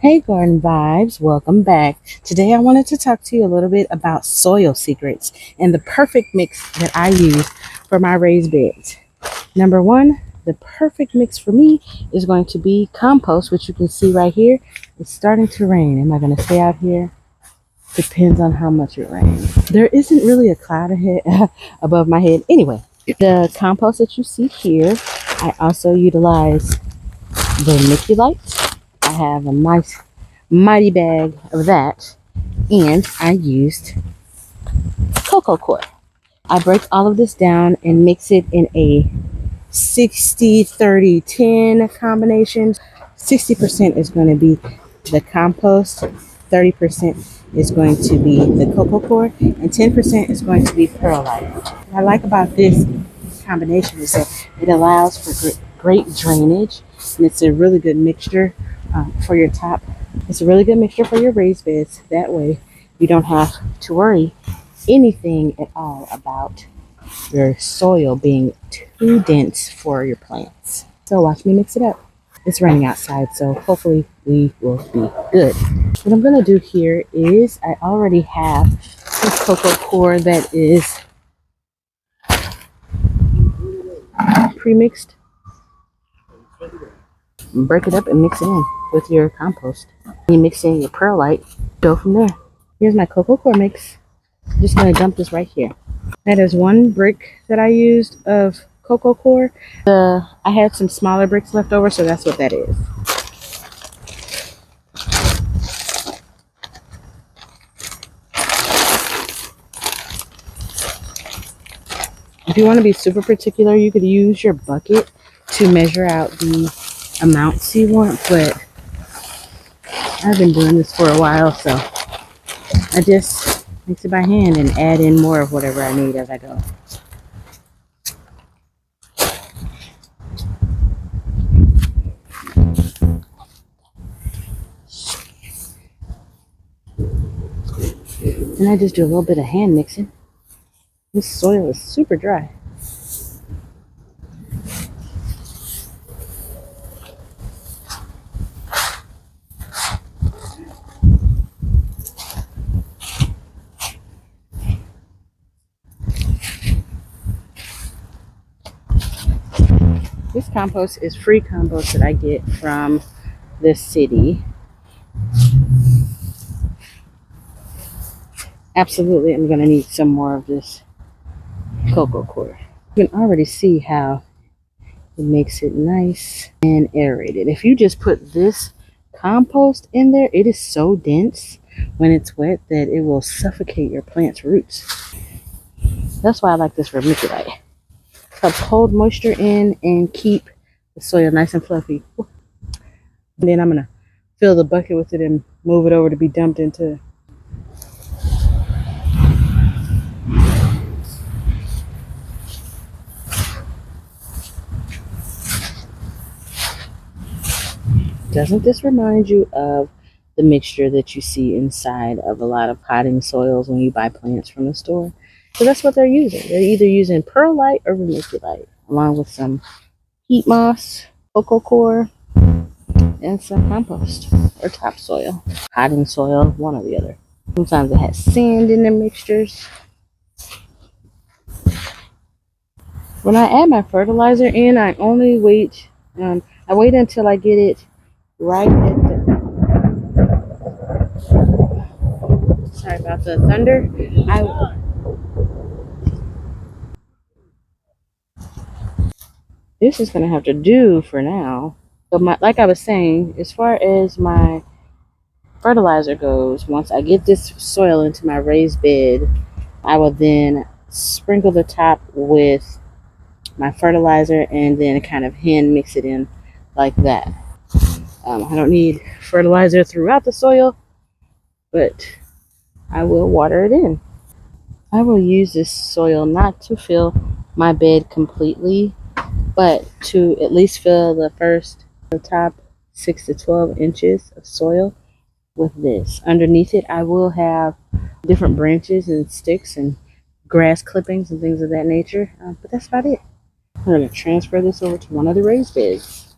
Hey Garden Vibes, welcome back. Today I wanted to talk to you a little bit about soil secrets and the perfect mix that I use for my raised beds. Number one, the perfect mix for me is going to be compost, which you can see right here. It's starting to rain. Am I going to stay out here? Depends on how much it rains. There isn't really a cloud ahead above my head. Anyway, the compost that you see here, I also utilize vermiculite. I have a mighty bag of that, and I used coco coir. I break all of this down and mix it in a 60-30-10 combination. 60% is going to be the compost, 30% is going to be the coco coir, and 10% is going to be perlite. What I like about this combination is that it allows for great drainage, and it's a really good mixture for your top. It's a really good mixture for your raised beds. That way you don't have to worry anything at all about your soil being too dense for your plants. So watch me mix it up. It's raining outside, so hopefully we will be good. What I'm going to do here is I already have this coco coir that is pre-mixed. Break it up and mix it in with your compost. You mix in your perlite, go from there. Here's my coco coir mix. I'm just going to dump this right here. That is one brick that I used of coco coir. I had some smaller bricks left over, so that's what that is. If you want to be super particular, you could use your bucket to measure out the amounts you want, but I've been doing this for a while, so I just mix it by hand and add in more of whatever I need as I go. And I just do a little bit of hand mixing. This soil is super dry. This compost is free compost that I get from the city. Absolutely, I'm going to need some more of this coco coir. You can already see how it makes it nice and aerated. If you just put this compost in there, it is so dense when it's wet that it will suffocate your plant's roots. That's why I like this vermiculite. Helps hold moisture in and keep the soil nice and fluffy. And then I'm going to fill the bucket with it and move it over to be dumped into. Doesn't this remind you of the mixture that you see inside of a lot of potting soils when you buy plants from the store? So that's what they're using. They're either using perlite or vermiculite, along with some peat moss, coco coir, and some compost or topsoil, potting soil, one or the other. Sometimes it has sand in the mixtures. When I add my fertilizer in, I only wait. I wait until I get it right at the. Sorry about the thunder. This is gonna have to do for now. So like I was saying, as far as my fertilizer goes, once I get this soil into my raised bed, I will then sprinkle the top with my fertilizer and then kind of hand mix it in like that. I don't need fertilizer throughout the soil, but I will water it in. I will use this soil not to fill my bed completely, but to at least fill the top 6 to 12 inches of soil with this. Underneath it, I will have different branches and sticks and grass clippings and things of that nature, but that's about it. I'm going to transfer this over to one of the raised beds.